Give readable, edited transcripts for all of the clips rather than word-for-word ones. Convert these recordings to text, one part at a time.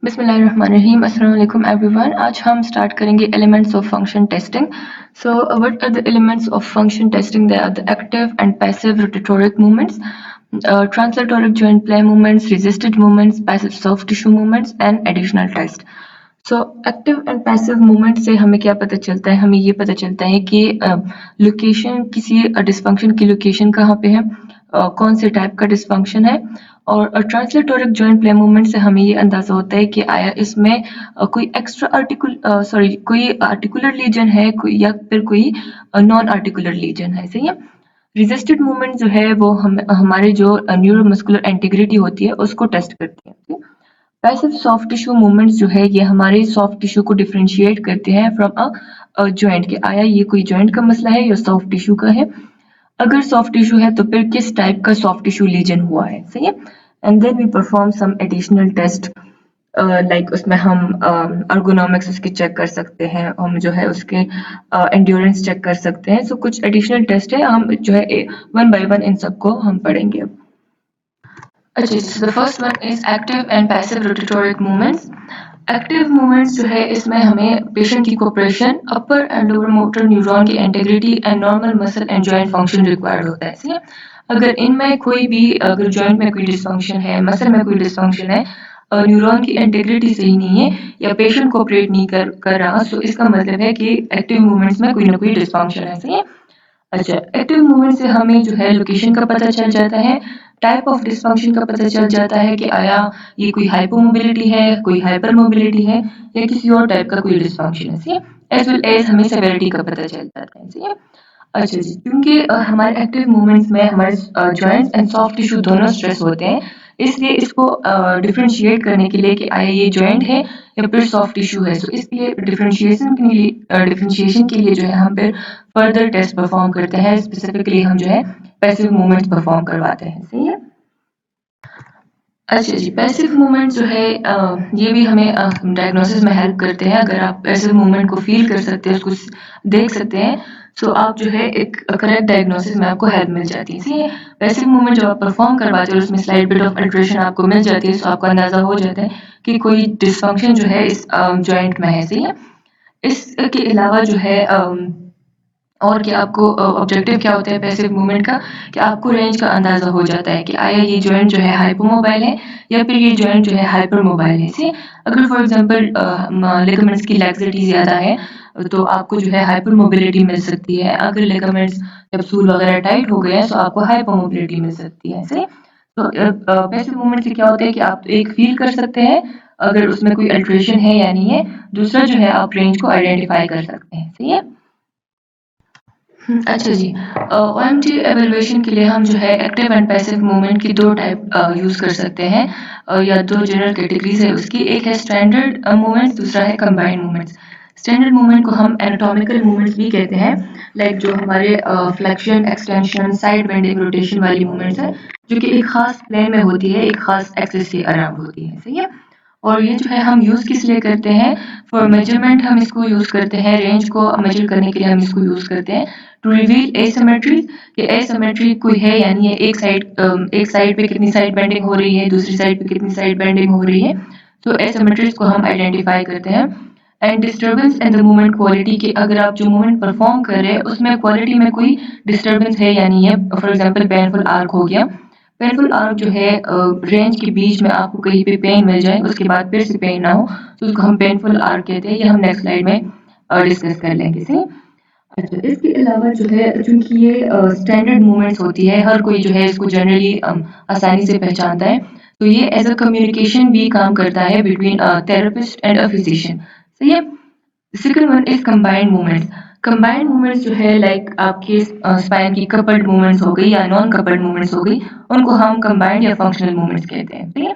बिस्मिल्लाहिर्रहमानिर्रहीम अस्सलाम वालेकुम एवरीवन। आज हम स्टार्ट करेंगे elements of function testing. So what are the elements of function testing? They are the active and passive rotatoric movements, translatoric joint play movements, resisted movements, passive soft tissue movements and additional test. So active and passive movement से हमें क्या पता चलता है? हमें ये पता चलता है कि लोकेशन किसी डिस्फंक्शन की लोकेशन कहाँ पे है, कौन से टाइप का डिस्फंक्शन है। और ट्रांसलेटोरिक जॉइंट प्ले मूवमेंट से हमें ये अंदाजा होता है कि आया इसमें कोई एक्स्ट्रा कोई आर्टिकुलर लीजन है, कोई या फिर कोई नॉन आर्टिकुलर लीजन है। सही है। रेजिस्टेड मूवमेंट जो है वो हम हमारे जो न्यूरोमस्कुलर इंटीग्रिटी होती है उसको टेस्ट करती है। पैसिव सॉफ्ट टिश्यू मूवमेंट्स जो है ये हमारे सॉफ्ट टिश्यू को डिफरेंशिएट करते हैं फ्रॉम अ जॉइंट के आया ये कोई जॉइंट का मसला है या सॉफ्ट टिश्यू का है। अगर सॉफ्ट टिश्यू है तो फिर किस टाइप का सॉफ्ट टिश्यू लीजन हुआ है। सही है। And then we perform some additional test, like उसमें हम अर्गोनॉमिक्स उसकी चेक कर सकते हैं, हम जो है उसके एंड्योरेंस चेक कर सकते हैं। सो कुछ एडिशनल टेस्ट है, हम जो है वन बाय वन इन सबको हम पढ़ेंगे अब। अच्छा जी, the first one is active and passive rotatoric movements. Active movements जो है इसमें हमें पेशेंट की cooperation, upper and lower motor neuron की integrity and normal muscle and joint function required होता है। सही है। अगर इनमें कोई भी, अगर जॉइंट में कोई डिसफंक्शन है, मसल में कोई डिसफंक्शन है, न्यूरॉन की इंटीग्रिटी सही नहीं है या पेशेंट कोऑपरेट नहीं कर रहा, तो इसका मतलब है कि एक्टिव मूवमेंट्स में कोई ना कोई डिसफंक्शन है। सही है। अच्छा, एक्टिव मूवमेंट से हमें जो है लोकेशन का पता चल जाता है, टाइप ऑफ डिसफंक्शन का पता चल जाता है कि आया ये कोई हाइपोमोबिलिटी है, कोई हाइपर मोबिलिटी है या किसी और टाइप का कोई डिसफंक्शन है। सही है। एज वेल एज हमें सेवेरिटी का पता चल जाता है। सही है। अच्छा जी, क्योंकि हमारे एक्टिव मूवमेंट्स में हमारे जॉइंट्स एंड सॉफ्ट टिश्यू दोनों स्ट्रेस होते हैं, इसलिए इसको डिफरेंशिएट करने के लिए कि आया ये जॉइंट है या फिर सॉफ्ट टिश्यू है, तो इसलिए डिफरेंशिएशन के लिए जो है हम फिर फर्दर टेस्ट परफॉर्म करते हैं। स्पेसिफिकली हम जो है पैसिव मूवमेंट्स परफॉर्म करवाते हैं। सही है। अच्छा जी, पैसिव मूवमेंट जो है ये भी हमें डायग्नोसिस में हेल्प करते हैं। अगर आप पैसिव मूवमेंट को फील कर सकते हैं, उसको देख सकते हैं, तो आप जो है एक करेक्ट डायग्नोसिस में आपको हेल्प मिल जाती है। सही है। पैसिव मूवमेंट जब आप परफॉर्म करवाते हो उसमें स्लाइट बिट ऑफ अल्ट्रेशन आपको मिल जाती है, तो आपको अंदाजा हो जाता है कि कोई डिसफंक्शन जो है इस जॉइंट में है। सही है। इसके अलावा जो है और कि आपको ऑब्जेक्टिव क्या होता है पैसिव मूवमेंट का, कि आपको रेंज का अंदाजा हो जाता है कि आया ये जॉइंट जो है हाइपोमोबाइल है या फिर ये जॉइंट जो है हाइपर मोबाइल है। सी अगर फॉर एग्जांपल लिगामेंट्स की लैक्सिटी ज़्यादा है तो आपको जो है हाइपर मोबिलिटी मिल सकती है। अगर लिगामेंट्स कैप्सूल वगैरह टाइट हो गए हैं तो आपको हाइपर मोबिलिटी मिल सकती है। सही। तो पैसिव मूवमेंट से क्या होता है कि आप एक फील कर सकते हैं अगर उसमें कोई अल्ट्रेशन है या नहीं है, दूसरा जो है आप रेंज को आइडेंटिफाई कर सकते हैं। सही है। अच्छा जी, ओएमटी एवेल्युएशन के लिए हम जो है एक्टिव एंड पैसिव मूवमेंट की दो टाइप यूज़ कर सकते हैं, या दो जनरल कैटेगरीज है उसकी। एक है स्टैंडर्ड मूवमेंट्स, दूसरा है कंबाइंड मूवमेंट्स। स्टैंडर्ड मूवमेंट को हम एनाटॉमिकल मूवमेंट्स भी कहते हैं, लाइक जो हमारे flexion, extension, side bending, rotation वाली मूवमेंट्स है, जो कि एक खास प्लेन में होती है, एक खास एक्सिस के अराउंड होती है। सही है। और ये जो है हम यूज़ किस लिए करते हैं? फॉर मेजरमेंट हम इसको यूज़ करते हैं, रेंज को मेजर करने के लिए हम इसको यूज़ करते हैं। टू रिवील एसिमेट्री, कि एसिमेट्री कोई है यानी है एक साइड पे कितनी साइड बेंडिंग हो रही है, दूसरी साइड पे कितनी साइड बेंडिंग हो रही है, तो एसिमेट्रीज को हम आइडेंटिफाई करते हैं। And disturbance in the movement quality, कि अगर आप जो मूवमेंट परफॉर्म कर रहे हैं उसमें क्वालिटी में कोई डिस्टर्बेंस है या नहीं है। फॉर एग्जांपल पेनफुल आर्क हो गया, पेनफुल आर्क जो है रेंज के बीच में आपको कहीं पे पेन मिल जाए उसके बाद फिर से पेन ना हो, तो उसको हम पेनफुल आर्क कहते हैं। ये हम नेक्स्ट स्लाइड में डिस्कस कर लेंगे। सही। अच्छा, इसके अलावा जो है चूँकि ये स्टैंडर्ड मूवमेंट्स होती है, हर कोई जो है इसको जनरली आसानी से पहचानता है, तो ये एज़ अ कम्युनिकेशन भी काम करता है between therapist and a physician. सही है। Second one is combined movements. Combined movements जो है लाइक आपके स्पाइन की कपल्ड मूवमेंट्स हो गई या नॉन कपल्ड मूवमेंट्स हो गई, उनको हम कंबाइंड या फंक्शनल मूवमेंट्स कहते हैं। ठीक है।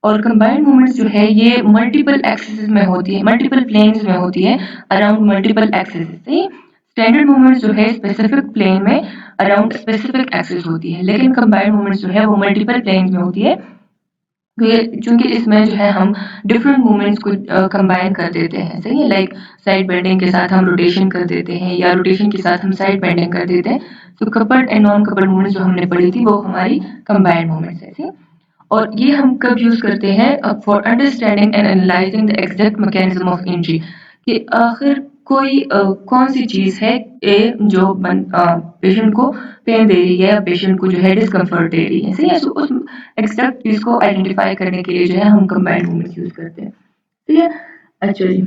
और कंबाइंड मूवमेंट्स जो है ये मल्टीपल एक्सिस में होती है, मल्टीपल प्लेन्स में होती है, अराउंड मल्टीपल एक्सिस। सही। स्टैंडर्ड मूवमेंट्स जो है स्पेसिफिक प्लेन में अराउंड स्पेसिफिक एक्सिस होती है, लेकिन कंबाइंड मूवमेंट्स जो है वो मल्टीपल प्लेन्स में होती है। क्योंकि इसमें जो है हम डिफरेंट मूवमेंट्स को कंबाइन कर देते हैं। सही है। लाइक साइड बेंडिंग के साथ हम रोटेशन कर देते हैं या रोटेशन के साथ हम साइड बेंडिंग कर देते हैं। तो coupled and non coupled movements जो हमने पढ़ी थी वो हमारी कंबाइंड मूवमेंट्स है। और ये हम कब यूज करते हैं for understanding and analysing the exact mechanism of injury कि आखिर कोई कौन सी चीज है जो पेशेंट को पेन दे रही है या पेशेंट को जो है डिस्कम्फर्ट दे रही है सही है। So, उस एग्जैक्ट चीज को आइडेंटिफाई करने के लिए जो है हम कंबाइंड मूवमेंट यूज करते हैं ठीक है। अच्छा जी।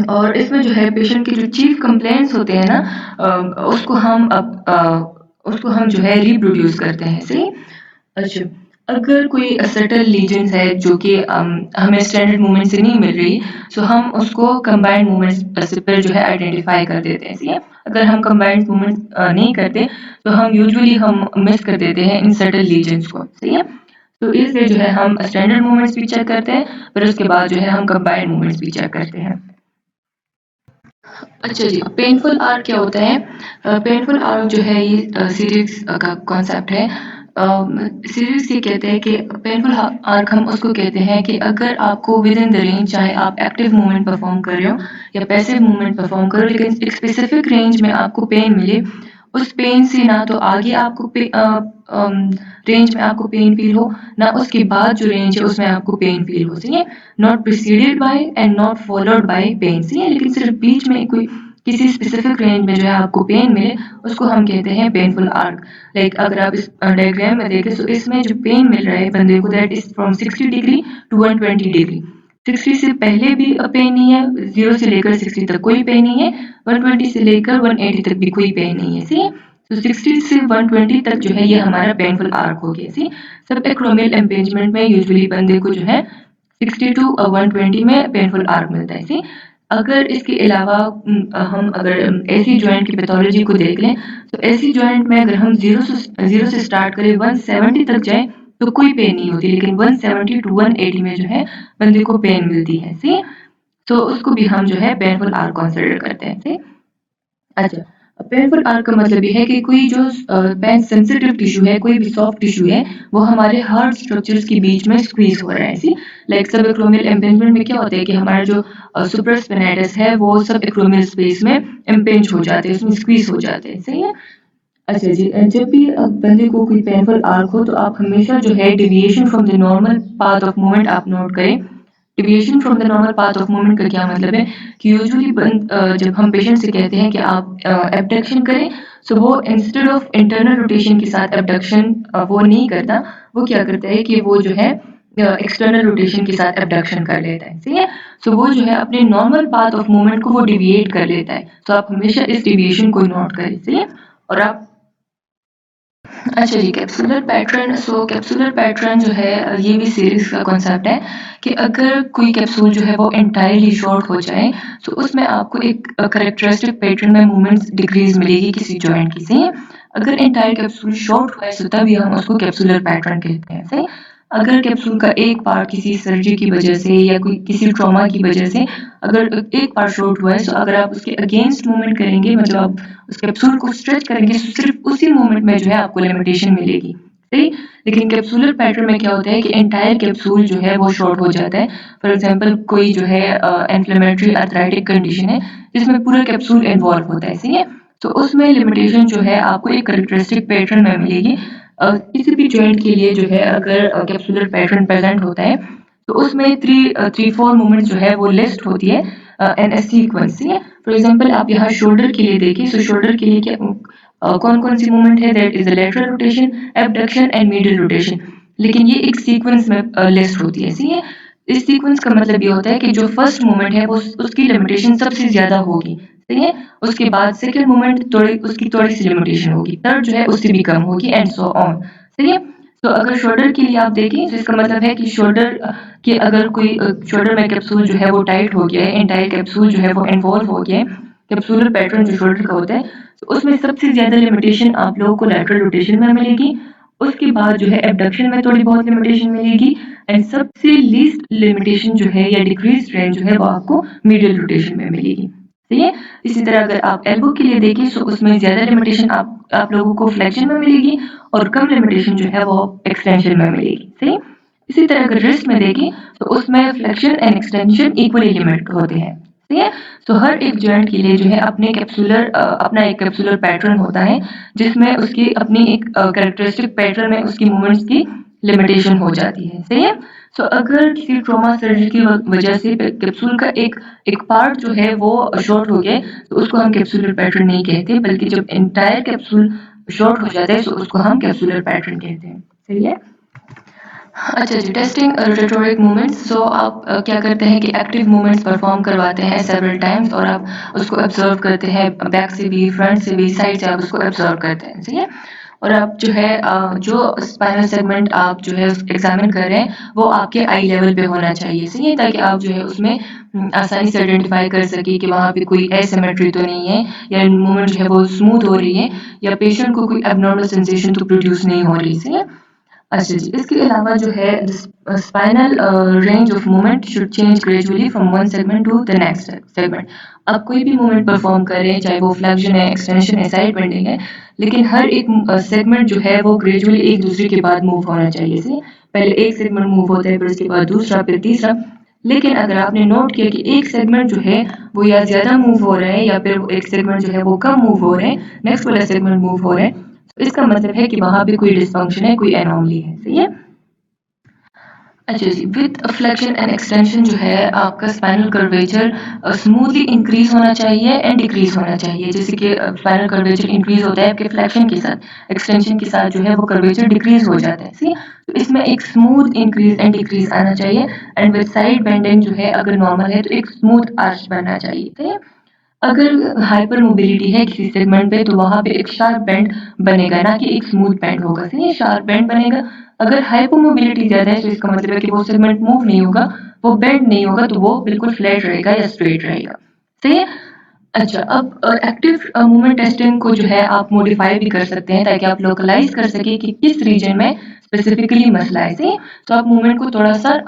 और इसमें जो है पेशेंट के जो चीफ कंप्लेंट्स होते हैं ना उसको हम जो है रिप्रोड्यूस करते हैं सही। अच्छा, अगर कोई सटल लीजेंस है जो कि हमें स्टैंडर्ड मूवमेंट से नहीं मिल रही सो हम उसको कंबाइंड मूवमेंट से पर जो है आइडेंटिफाई कर देते हैं सही है। अगर हम कंबाइंड मूवमेंट नहीं करते तो हम यूजुअली हम मिस कर देते हैं इन सटल लीजेंस को सही है। तो इसलिए जो है हम स्टैंडर्ड मूवमेंट्स भी चेक करते हैं फिर उसके बाद जो है हम कंबाइंड मूवमेंट्स भी चेक करते हैं। अच्छा जी, पेनफुल आर्क क्या होता है? पेनफुल आर्क जो है ये सीरीज का कॉन्सेप्ट है। सीरीज ये कहते हैं कि पेनफुल आर्क हम उसको कहते हैं कि अगर आपको विद इन द रेंज चाहे आप एक्टिव मूवमेंट परफॉर्म कर रहे हो या पैसिव मूवमेंट परफॉर्म कर रहे हो लेकिन एक स्पेसिफिक रेंज में आपको पेन मिले उस पेन से ना तो आगे आपको रेंज में आपको पेन फील हो ना उसके बाद जो रेंज है उसमें आपको पेन फील हो सही है। Not preceded by and not followed by pain सही है लेकिन सिर्फ बीच में कोई किसी स्पेसिफिक रेंज में जो है आपको पेन मिले उसको हम कहते हैं पेनफुल आर्क। लाइक अगर आप इस डायग्राम में देखें तो इसमें जो पेन मिल रहा है बंदे को that is from 60 degree to 120 degree. 60 से पहले भी पेन नहीं है 0 से लेकर 60 तक कोई पेन नहीं है 120 से लेकर 180 तक भी कोई पेन नहीं है सही है। तो 60 से 120 तक जो है ये हमारा पेनफुल आर्क हो गया सी। सब एक्रोमियल एम्पेंजमेंट में यूजुअली बंदे को जो है 60 टू 120 में पेनफुल आर्क मिलता है सी। अगर इसके अलावा हम अगर एसी जॉइंट की पैथोलॉजी को देख लें तो एसी जॉइंट में अगर हम जीरो से स्टार्ट करें 170 तक जाए तो कोई पेन नहीं होती लेकिन 170 टू 180 में जो है बंदे को पेन मिलती है सी। तो उसको भी हम जो है पेनफुल आर्क कंसिडर करते हैं सी। अच्छा, पेनफुल आर्क का मतलब ये है कि कोई जो पेन सेंसिटिव टिश्यू है कोई भी सॉफ्ट टिश्यू है वो हमारे हार्ड स्ट्रक्चर्स के बीच में स्क्वीज हो रहा है सी। लाइक सब एक्रोमियल इम्पेंजमेंट में क्या होता है कि हमारा जो सुप्रास्पिनाइटस है वो सब एक्रोमियल स्पेस में इम्पेंज हो जाते हैं उसमें स्क्वीज हो जाते हैं सही है। अच्छा जी जब भी बंदे को कोई पेनफुल आर्क हो तो आप हमेशा जो है deviation from the normal path of movement आप नोट करें। Deviation from the normal path of movement का क्या मतलब है कि यूजुअली जब हम पेशेंट से कहते हैं कि आप एबडक्शन करें सो वो इंस्टेड ऑफ इंटरनल रोटेशन के साथ एबडक्शन वो नहीं करता। वो क्या करता है कि वो जो है एक्सटर्नल रोटेशन के साथ एबडक्शन कर लेता है सही है। सो वो जो है अपने नॉर्मल पाथ ऑफ मूवमेंट को वो डिविएट कर लेता है तो आप हमेशा इस डिविएशन को नोट करें सही है। और आप अच्छा जी capsular pattern so capsular pattern जो है ये भी सीरीज का कॉन्सेप्ट है कि अगर कोई कैप्सूल जो है वो एंटायरली शॉर्ट हो जाए तो उसमें आपको एक करेक्टरिस्टिक पैटर्न में मूवमेंट डिक्रीज मिलेगी किसी जॉइंट की सही है। अगर एंटायर कैप्सूल शॉर्ट हुआ है तो तभी हम उसको कैप्सुलर पैटर्न कहते हैं सही। अगर कैप्सूल का एक पार्ट किसी सर्जरी की वजह से या कोई किसी ट्रॉमा की वजह से अगर एक पार्ट शॉर्ट हुआ है तो अगर आप उसके अगेंस्ट मूवमेंट करेंगे मतलब आप उस कैप्सूल को स्ट्रेच करेंगे तो सिर्फ उसी मूवमेंट में जो है आपको लिमिटेशन मिलेगी सही। लेकिन कैप्सूलर पैटर्न में क्या होता है कि एंटायर कैप्सूल जो है वो शॉर्ट हो जाता है। फॉर एग्जांपल कोई जो है इन्फ्लेमेटरी आर्थराइटिक कंडीशन है जिसमें पूरा कैप्सूल इन्वॉल्व होता है सही है। तो उसमें लिमिटेशन जो है आपको एक करेक्टरिस्टिक पैटर्न में मिलेगी। किसी भी जॉइंट के लिए जो है अगर कैप्सुलर पैटर्न प्रेजेंट होता है तो उसमें थ्री फोर मूवमेंट जो है वो लिस्ट होती है एन एस सीक्वेंस है। फॉर एग्जांपल आप यहाँ शोल्डर के लिए देखिए सो शोल्डर के लिए क्या कौन कौन सी मूवमेंट है that is lateral rotation abduction and medial rotation. लेकिन ये एक सीक्वेंस में लिस्ट होती है सही है। इस सीक्वेंस का मतलब ये होता है कि जो फर्स्ट मूवमेंट है वो उसकी लिमिटेशन सबसे ज्यादा होगी सही है। उसके बाद सेकंड मूवमेंट थोड़ी उसकी थोड़ी सी लिमिटेशन होगी थर्ड जो है उससे भी कम होगी एंड सो ऑन सही है। तो अगर शोल्डर के लिए आप देखें तो इसका मतलब है कि शोल्डर के अगर कोई शोल्डर में कैप्सूल जो है वो टाइट हो गया है एंटायर कैप्सूल जो है वो इन्वॉल्व हो गया है कैप्सूलर पैटर्न जो शोल्डर का होता है तो उसमें सबसे ज्यादा लिमिटेशन आप लोगों को लैटरल रोटेशन में मिलेगी। उसके बाद जो है एबडक्शन में थोड़ी बहुत लिमिटेशन मिलेगी एंड सबसे लीस्ट लिमिटेशन जो है या डिक्रीज रेंज जो है वो आपको मीडियल रोटेशन में मिलेगी सही है। इसी तरह अगर आप एल्बो के लिए देखें तो उसमें ज्यादा लिमिटेशन आप लोगों को फ्लेक्शन में मिलेगी और कम लिमिटेशन जो है वो एक्सटेंशन में मिलेगी सही। इसी तरह अगर रिस्ट में देखें तो उसमें flexion and extension equally limit होते हैं ठीक है। तो हर एक जॉइंट के लिए जो है अपना एक कैप्सुलर पैटर्न होता है जिसमें उसकी अपनी एक कैरेक्टरिस्टिक पैटर्न में उसकी मूवमेंट्स की लिमिटेशन हो जाती है, सही है। सो अगर किसी ट्रॉमा सर्जरी की वजह से कैप्सूल का एक एक पार्ट जो है वो शॉर्ट हो गया, तो उसको हम कैप्सूलर पैटर्न नहीं कहते, बल्कि जब एंटायर कैप्सूल शॉर्ट हो जाता है तो उसको हम कैप्सूलर पैटर्न कहते हैं, सही है। अच्छा जी, टेस्टिंग रोटेटोरिक मूवमेंट्स। सो आप क्या करते हैं कि एक्टिव मूवमेंट्स परफॉर्म करवाते हैं सेवरल टाइम्स, और आप उसको ऑब्जर्व करते हैं बैक से भी, फ्रंट से भी, साइड से आप उसको ऑब्जर्व करते हैं, सही है। और आप जो है जो स्पाइनल सेगमेंट आप जो है एग्जामिन कर रहे हैं वो आपके आई लेवल पे होना चाहिए, सही है, ताकि आप जो है उसमें आसानी से आइडेंटिफाई कर सके कि वहाँ पे कोई एसिमेट्री तो नहीं है, या मूवमेंट जो है वो स्मूथ हो रही है, या पेशेंट को कोई एबनॉर्मल सेंसेशन तो प्रोड्यूस नहीं हो रही, सही है। अच्छा जी, इसके अलावा जो है spinal range of movement should change gradually from one segment to the next segment. आप कोई भी मूवमेंट परफॉर्म कर रहे हैं, चाहे वो फ्लेक्शन है, एक्सटेंशन है, साइड बेंडिंग है, लेकिन हर एक सेगमेंट जो है वो ग्रेजुअली एक दूसरे के बाद मूव होना चाहिए, से पहले एक सेगमेंट मूव होता है, फिर उसके बाद दूसरा, फिर तीसरा। लेकिन अगर आपने नोट किया कि एक सेगमेंट जो है वो या ज़्यादा मूव हो रहा है, या फिर एक सेगमेंट जो है वो कम मूव हो रहे हैं, नेक्स्ट वाला सेगमेंट मूव हो रहा है, तो इसका मतलब है कि वहाँ पे कोई डिस्फंक्शन है, कोई एनोमली है, सही है। अच्छा जी, विद फ्लेक्शन एंड एक्सटेंशन जो है आपका स्पाइनल कर्वेचर स्मूथली इंक्रीज होना चाहिए एंड डिक्रीज होना चाहिए। जैसे कि स्पाइनल कर्वेचर इंक्रीज होता है आपके फ्लेक्शन के साथ, एक्सटेंशन के साथ जो है वो कर्वेचर डिक्रीज हो जाता है, सी। तो इसमें एक स्मूथ इंक्रीज एंड डिक्रीज आना चाहिए, एंड विद साइड बेंडिंग जो है अगर नॉर्मल है तो एक स्मूथ आर्च बनना चाहिए, ठीक है। अगर हाइपर मोबिलिटी है किसी सेगमेंट पे तो वहाँ पे एक शार्प बैंड बनेगा, ना कि एक स्मूथ बैंड होगा, सही है, शार्प बैंड बनेगा। अगर हाइपर मोबिलिटी ज़्यादा है तो इसका मतलब है कि वो सेगमेंट मूव नहीं होगा, वो बेंड नहीं होगा, तो वो बिल्कुल फ्लैट रहेगा या स्ट्रेट रहेगा, सही है। अच्छा, अब एक्टिव मूवमेंट टेस्टिंग को जो है आप मॉडिफाई भी कर सकते हैं, ताकि आप लोकलाइज कर सके कि किस रीजन में स्पेसिफिकली मसला है, सही है? तो आप मूवमेंट को थोड़ा सा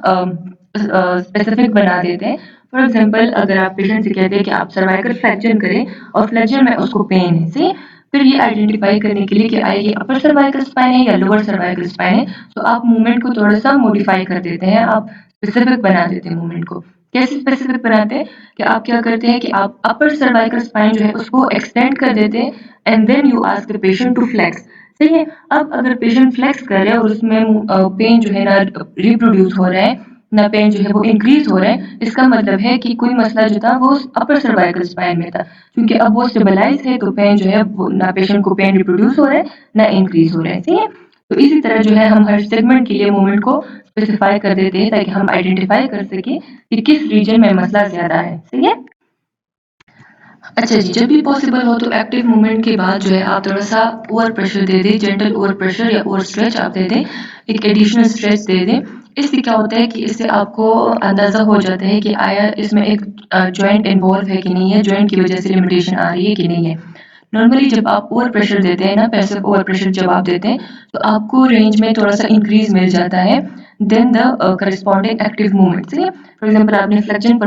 स्पेसिफिक बना देते हैं। फॉर एग्जाम्पल, अगर आप पेशेंट से कहते हैं कि आप सर्वाइकल फ्लेक्शन करें और फ्लेक्शन में उसको पेन है, सही है? फिर ये आइडेंटिफाई करने के लिए कि आए ये अपर सर्वाइकल स्पाइन है या लोअर सर्वाइकल स्पाइन है, तो आप मूवमेंट को थोड़ा सा मॉडिफाई कर देते हैं, आप स्पेसिफिक बना देते हैं मूवमेंट को। कैसे स्पेसिफिक बनाते हैं कि आप क्या करते हैं कि आप अपर सर्वाइकल स्पाइन जो है उसको एक्सटेंड कर देते हैं, and then you ask the patient to flex, सही है। अब अगर पेशेंट फ्लेक्स कर रहे हैं और उसमें पेन जो है ना रिप्रोड्यूस हो रहा है, ना पेन जो है वो इंक्रीज हो रहा है, इसका मतलब है कि कोई मसला जो था वो अपर सर्वाइकल स्पाइन में था, क्योंकि अब वो स्टेबलाइज है, तो पेन जो है वो ना पेशेंट को पेन रिप्रोड्यूस हो रहा है ना इंक्रीज हो रहा है, सही है। तो इसी तरह जो है हम हर सेगमेंट के लिए मूवमेंट को स्पेसिफाई कर देते हैं, ताकि हम आइडेंटिफाई कर सके कि किस रीजन में मसला ज्यादा है, सही है। अच्छा जी, जब भी पॉसिबल हो तो एक्टिव मूवमेंट के बाद जो है आप थोड़ा सा ओवर प्रेशर दे दें, जेंटल ओवर प्रेशर या ओवर स्ट्रेच आप दे दें, एक एडिशनल स्ट्रेच दे दें। इससे क्या होता है कि इससे आपको अंदाज़ा हो जाता है कि आया इसमें एक जॉइंट इन्वॉल्व है कि नहीं है, जॉइंट की वजह से लिमिटेशन आ रही है कि नहीं है। नॉर्मली जब आप ओवर प्रेशर देते हैं ना, पैसिव ओवर प्रेशर जब आप देते हैं, तो आपको रेंज में थोड़ा सा इंक्रीज मिल जाता है then the corresponding active movement, ठीक है। फॉर एग्जाम्पल, आपने फ्लेक्शन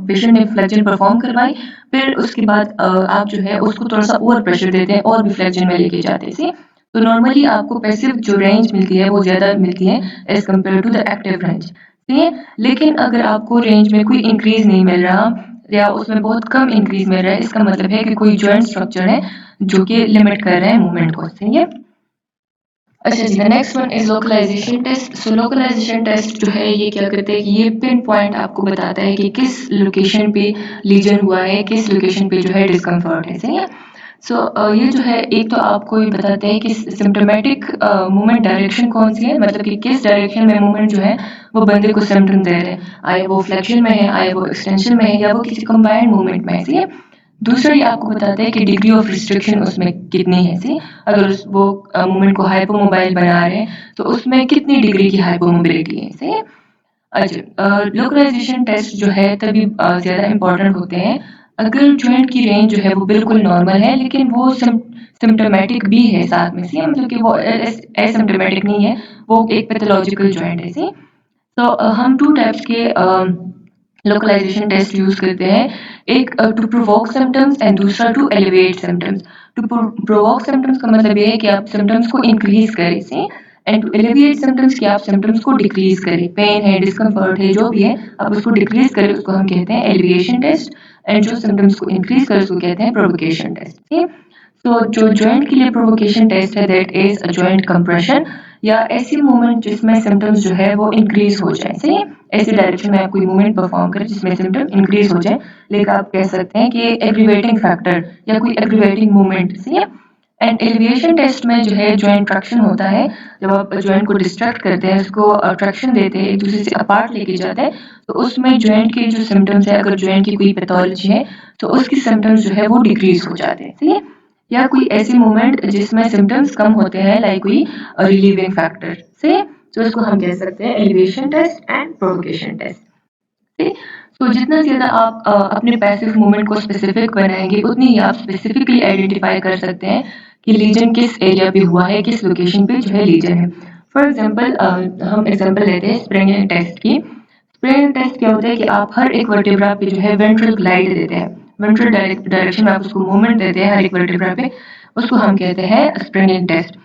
पेशेंट ने फ्लेक्शन परफॉर्म करवाई, फिर उसके बाद आप जो है उसको थोड़ा सा ओवर प्रेशर देते हैं और भी फ्लेक्शन में लेके जाते हैं, तो नॉर्मली आपको पैसिव जो रेंज मिलती है वो ज़्यादा मिलती है as compare to the active range, ठीक है। लेकिन अगर आपको रेंज में कोई इंक्रीज नहीं मिल रहा, या उसमें बहुत कम इंक्रीज मिल रहा है, इसका मतलब है कि कोई जॉइंट स्ट्रक्चर है जो कि लिमिट कर रहा है मूवमेंट को, सही है। अच्छा जी, the next one is localization test. So localization test जो है ये क्या करते हैं कि ये पिन पॉइंट आपको बताता है कि किस लोकेशन पे लीजन हुआ है, किस लोकेशन पे जो है डिस्कम्फर्ट है, सही है। सो ये जो है एक तो आपको ये बताते हैं कि सिम्टोमेटिक मूवमेंट डायरेक्शन कौन सी है, मतलब कि किस डायरेक्शन में मूवमेंट जो है वो बंदे को सिम्टम दे रहे हैं, आए वो फ्लेक्शन में है, आए वो एक्सटेंशन में है, या वो किसी कंबाइंड मूवमेंट में है, सही है। दूसरा ये आपको बताता है कि डिग्री ऑफ रिस्ट्रिक्शन उसमें कितनी है, सी। अगर वो मूवमेंट को हाइपोमोबाइल बना रहे हैं तो उसमें कितनी डिग्री की हाइपोमोबिलिटी है, सही है। अच्छा, लोकलाइजेशन टेस्ट जो है तभी ज़्यादा इम्पोर्टेंट होते हैं अगर जॉइंट की रेंज जो है वो बिल्कुल नॉर्मल है, लेकिन वो सिम्टोमेटिक भी है साथ में, सी, मतलब कि वो एसिम्टोमेटिक नहीं है, वो एक पैथोलॉजिकल जॉइंट है, सी। तो हम टू टाइप्स के लोकलाइजेशन टेस्ट यूज करते हैं, एक टू प्रोवोक सिम्टम्स एंड दूसरा to elevate symptoms. To provoke symptoms का मतलब ये है कि आप सिम्टम्स को इंक्रीज करें, से, एंड टू एलिविएट सिम्टम्स कि आप सिम्टम्स को डिक्रीज करें, पेन है, डिस्कम्फर्ट है, जो भी है आप उसको डिक्रीज करें, उसको हम कहते हैं एलिविएशन टेस्ट, एंड जो सिम्टम्स को इंक्रीज करें उसको कहते हैं प्रोवोकेशन टेस्ट, ठीक है। तो जो जॉइंट के लिए प्रोवोकेशन टेस्ट है that is a joint compression, या ऐसी मूवमेंट जिसमें सिम्टम्स जो है वो इंक्रीज हो जाए। सही है, ऐसी डायरेक्शन में आप कोई मूवमेंट परफॉर्म करें जिसमें सिम्टम इंक्रीज हो जाए, लेकिन आप कह सकते हैं कि एग्रीवेटिंग फैक्टर या कोई एग्रीवेटिंग मूवमेंट। सही है। एंड एलिवेशन टेस्ट में जो है जॉइंट ट्रैक्शन होता है, जब आप जॉइंट को डिस्ट्रैक्ट करते हैं, उसको ट्रैक्शन देते हैं, एक दूसरे से अपार्ट लेके जाते हैं, तो उसमें जॉइंट के जो सिम्टम्स है, अगर जॉइंट की कोई पैथोलॉजी है तो उसकी सिम्टम्स जो है वो डिक्रीज हो जाते हैं। ठीक है, या कोई ऐसी मूवमेंट जिसमें सिम्टम्स कम होते हैं, लाइक कोई रिलीविंग फैक्टर से, तो इसको हम कह सकते हैं elevation test and provocation test. तो जितना ज़्यादा आप अपने पैसिव मूवमेंट को स्पेसिफिक बनाएंगे, उतनी ही आप स्पेसिफिकली आइडेंटिफाई कर सकते हैं कि लीजन किस एरिया पे हुआ है, किस लोकेशन पे जो है लीजन है। फॉर एग्जांपल हम एग्जांपल लेते हैं स्प्रिंगिंग टेस्ट की। स्प्रिंगिंग टेस्ट क्या होता है कि आप हर एक वर्टेब्रा पे जो है वेंट्रल ग्लाइड देते हैं, वेंट्रल डायरेक्शन में आप उसको मूवमेंट देते हैं हर एक वर्टेब्रा पे, उसको हम कहते हैं स्प्रिंगिंग टेस्ट।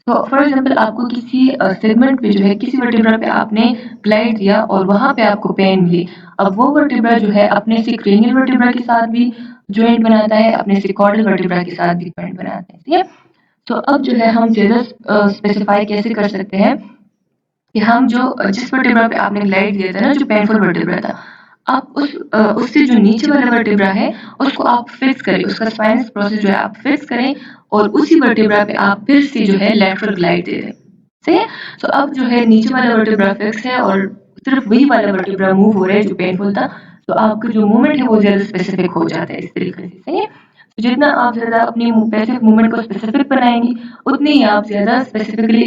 तो फॉर एग्जांपल आपको किसी सेगमेंट पे जो है किसी वर्टेब्रा पे आपने ग्लाइड दिया और वहां पे आपको पेन मिली। अब वो वर्टेब्रा जो है अपने से क्रेनियल वर्टेब्रा के साथ भी जॉइंट बनाता है, अपने से कॉर्डल वर्टेब्रा के साथ भी जॉइंट बनाता है। ठीक है, तो अब जो है हम ज्यादा स्पेसिफाई कैसे कर सकते हैं कि हम जो जिस वर्टेब्रा पे आपने ग्लाइड दिया था ना, जो पेनफुल वर्टेब्रा था, आप उससे जो नीचे वाला वर्टेब्रा है उसको आप फिक्स करें, उसका स्पाइनस प्रोसेस जो है आप फिक्स करें और उसी वर्टेब्रा पे आप फिर से जो है लैटरल ग्लाइड दे दें। सही है, तो अब जो है नीचे वाला वर्टेब्रा फिक्स है और सिर्फ वही वाला वर्टेब्रा मूव हो रहा है जो पेनफुल था, तो आपका जो मूवमेंट है वो ज्यादा स्पेसिफिक हो जाता है इस तरीके से। सही है, तो जितना आप ज़्यादा अपनी पैसिव मूवमेंट को स्पेसिफिक बनाएंगे, उतनी ही आप ज़्यादा स्पेसिफिकली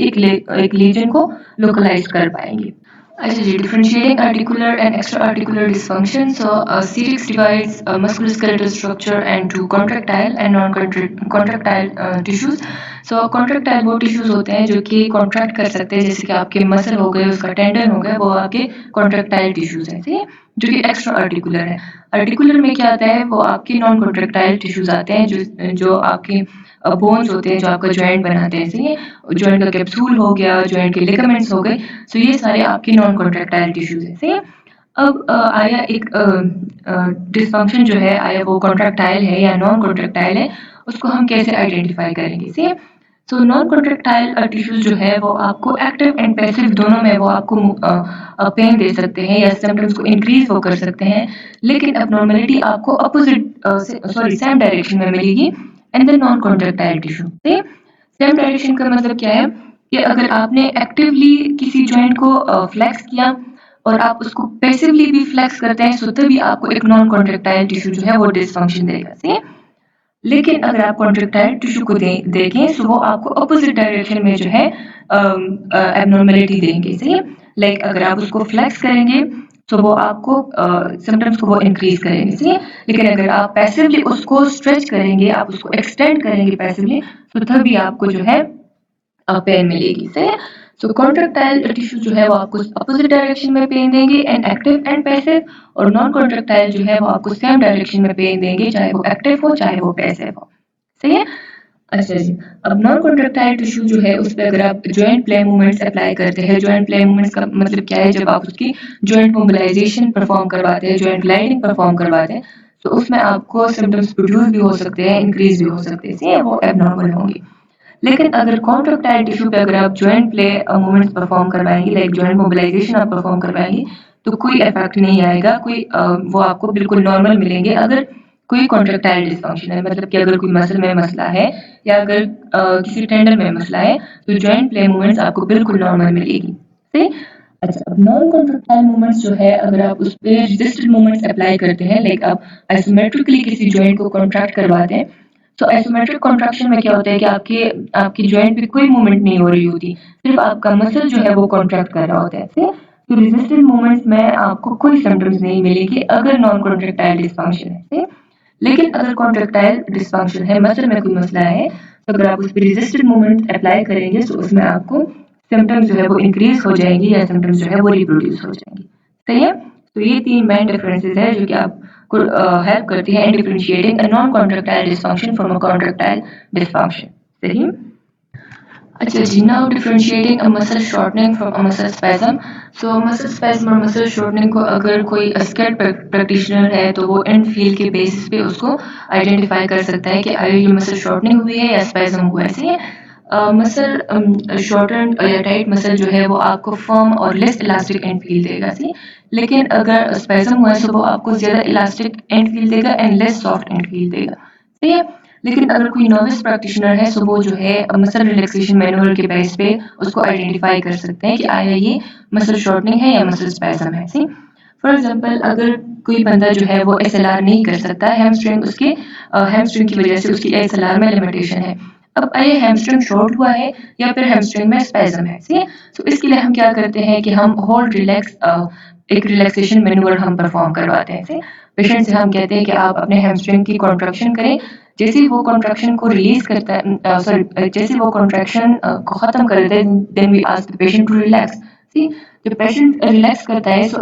एक लीजन को लोकलाइज कर पाएंगे। अच्छा जी, differentiating articular and extra-articular dysfunction. So, CTX divides musculoskeletal structure into contractile and non-contractile tissues. So, contractile वो tissues होते हैं जो कि contract कर सकते हैं, जैसे कि आपके muscle हो गए, उसका tendon हो गया, वो आपके contractile tissues हैं, ठीक है? जो कि एक्स्ट्रा आर्टिकुलर है। आर्टिकुलर में क्या आता है, वो आपके नॉन कॉन्ट्रेक्टाइल टिश्यूज आते हैं, जो आपके बोन्स होते हैं, जो आपका जॉइंट बनाते हैं। सही है, जॉइंट का कैप्सूल हो गया, जॉइंट के लिगामेंट्स हो गए, सो ये सारे आपके नॉन कॉन्ट्रेक्टाइल टिश्यूज हैं। सही है, अब आया एक डिस्फंक्शन जो है, आया वो कॉन्ट्रेक्टाइल है या नॉन कॉन्ट्रेक्टाइल है, उसको हम कैसे आइडेंटिफाई करेंगे। सही है, सो नॉन कॉन्ट्रेक्टाइल टिश्यूज जो है वो आपको एक्टिव एंड पैसिव दोनों में वो आपको पेन दे सकते हैं या सिम्टम्स को इंक्रीज वो कर सकते हैं, लेकिन एबनॉर्मलिटी आपको अपोजिट सेम डायरेक्शन में मिलेगी and the non contractile tissue. Same direction का मतलब क्या है कि अगर आपने एक्टिवली किसी जॉइंट को फ्लेक्स किया और आप उसको पैसिवली भी फ्लेक्स करते हैं, सो तभी आपको एक नॉन कॉन्ट्रेक्टाइल टिश्यू जो है वो डिसफंक्शन देगा। सही है, लेकिन अगर आप कॉन्ट्रेक्टाइल टिश्यू को देखें, तो वो आपको अपोजिट डायरेक्शन में जो है एबनॉर्मलिटी देंगे। सही है, लाइक अगर आप उसको फ्लेक्स करेंगे तो वो आपको सिम्टम्स को वो इंक्रीज करेंगे। सही है, लेकिन अगर आप पैसिवली उसको स्ट्रेच करेंगे, आप उसको एक्सटेंड करेंगे पैसिवली, तो तभी आपको जो है पेन मिलेगी। सही है, सो कॉन्ट्रेक्टाइल टिश्यू जो है वो आपको अपोजिट डायरेक्शन में पेन देंगे एंड एक्टिव एंड पैसिव, और नॉन कॉन्ट्रेक्टाइल जो है वो आपको सेम डायरेक्शन में पेन देंगे, चाहे वो एक्टिव हो चाहे वो पैसिव हो। सही है, अच्छा जी, अब नॉन कॉन्ट्रेक्टाइल टिश्यू जो है उस पर अगर आप जॉइंट प्ले मूवमेंट्स अप्लाई करते हैं, जॉइंट प्ले मूवमेंट्स का मतलब क्या है, जब आप उसकी जॉइंट मोबिलाइजेशन परफॉर्म करवाते हैं, जॉइंट ग्लाइडिंग परफॉर्म करवाते हैं, तो उसमें आपको सिम्टम्स प्रोड्यूस भी हो सकते हैं, इंक्रीज भी हो सकते हैं। सही है, वो एबनॉर्मल होंगे। लेकिन अगर कॉन्ट्रेक्टाइल टिश्यू पे अगर आप जॉइंट प्ले मूवमेंट्स परफॉर्म करवाएंगे, लाइक जॉइंट मोबिलाइजेशन आप परफॉर्म करवाएंगे, तो कोई इफेक्ट नहीं आएगा, कोई वो आपको बिल्कुल नॉर्मल मिलेंगे। अगर कोई कॉन्ट्रेक्टाइल डिस्फंक्शन है, मतलब कि अगर कोई मसल में मसला है या अगर किसी टेंडन में मसला है, तो जॉइंट प्ले मूवमेंट्स आपको बिल्कुल नॉर्मल मिलेगी। सही, अच्छा, अब नॉन कॉन्ट्रेक्टाइल मूवमेंट्स जो है, अगर आप उस पे रेजिस्टेड मूवमेंट्स अप्लाई करते हैं, लाइक आप आइसोमेट्रिकली किसी जॉइंट को कॉन्ट्रैक्ट करवाते हैं, तो आइसोमेट्रिक कॉन्ट्रैक्शन में क्या होता है कि आपके आपकी जॉइंट पे कोई मूवमेंट नहीं हो रही होती, सिर्फ आपका मसल जो है वो कॉन्ट्रैक्ट कर रहा होता है। तो रेजिस्टेड मूवमेंट्स में आपको कोई सिम्टम्स नहीं मिलेगी अगर नॉन कॉन्ट्रैक्टाइल डिस्फंक्शन है। लेकिन अगर कॉन्ट्रैक्टाइल डिस्फंक्शन है, मसल में कोई मसला है, तो अगर आप उस पर रेजिस्टेड मूवमेंट अप्लाई करेंगे, तो उसमें आपको सिम्टम्स जो है वो इंक्रीज हो जाएंगी या सिम्टम्स जो है वो रिप्रोड्यूस हो जाएंगी। सही है, तो ये तीन मेन डिफरेंसेस है जो कि आपको हेल्प करती है in differentiating a non contractile dysfunction from a contractile dysfunction. सही, अच्छा जी, now differentiating a muscle shortening from a muscle spasm. So muscle spasm और मसल शॉर्टनिंग को अगर कोई स्किल्ड प्रैक्टिशनर है, तो वो इन फील्ड के बेसिस पे उसको आइडेंटिफाई कर सकता है कि अगर ये मसल शॉर्टनिंग हुई है या स्पैज्म हुआ है। सही है, मसल शॉर्टन या टाइट मसल जो है वो आपको फर्म और लेस इलास्टिक एंड फील देगा, सी। लेकिन अगर स्पैज़म हुआ है तो वो आपको ज़्यादा इलास्टिक एंड फील देगा and less soft and feel देगा, सही है। लेकिन अगर कोई नोविस प्रैक्टिशनर है तो वो जो है मसल रिलैक्सेशन मैनुअल के बेस पे उसको आइडेंटिफाई कर सकते हैं कि आया ये मसल शॉर्टनिंग है या मसल स्पैज़म है, सी। फॉर एग्जांपल अगर कोई बंदा जो है वो एसएलआर नहीं कर सकता, हैमस्ट्रिंग की वजह से उसकी एसएलआर में लिमिटेशन है। अब ये हैमस्ट्रिंग शॉर्ट हुआ है या फिर हैमस्ट्रिंग में स्पैज़म है, सही है। तो इसके लिए हम क्या करते हैं कि हम होल्ड रिलैक्स एक रिलैक्सेशन मैनुअल हम परफॉर्म करवाते हैं, सही। पेशेंट से हम कहते हैं कि आप अपने हैमस्ट्रिंग की कॉन्ट्रैक्शन करें। जैसे ही वो कॉन्ट्रैक्शन को रिलीज करता है, जैसे वो कॉन्ट्रैक्शन को खत्म कर देता है, then we ask the patient to relax, see. जब पेशेंट रिलैक्स करता है तो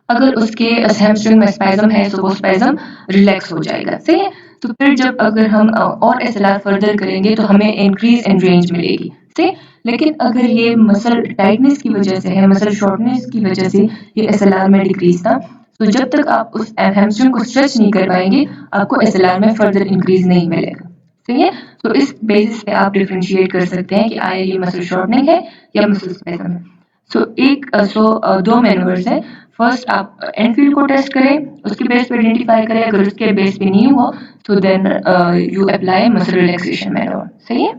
अगर उसके हैमस्ट्रिंग में स्पैज़म है तो वो स्पैज़म रिलैक्स हो जाएगा, सही है। तो फिर जब अगर हम और एसएलआर फर्दर करेंगे तो हमें इंक्रीज इन रेंज मिलेगी, सही। लेकिन अगर ये मसल टाइटनेस की वजह से है, मसल शॉर्टनेस की वजह से ये एसएलआर में डिक्रीज था, तो जब तक आप उस हैमस्ट्रिंग को स्ट्रेच नहीं कर पाएंगे आपको एसएलआर में फर्दर इंक्रीज नहीं मिलेगा, सही है। तो इस बेसिस पे आप डिफरेंशिएट कर सकते हैं कि आया ये मसल शॉर्टनिंग है या मसल स्पैज़म है। दो मैनूवर्स हैं। फर्स्ट आप एनफील्ड को टेस्ट करें, उसके बेस पे आइडेंटिफाई करें। अगर उसके बेस पे नहीं हुआ तो then you apply muscle relaxation manoeuvre, सही है।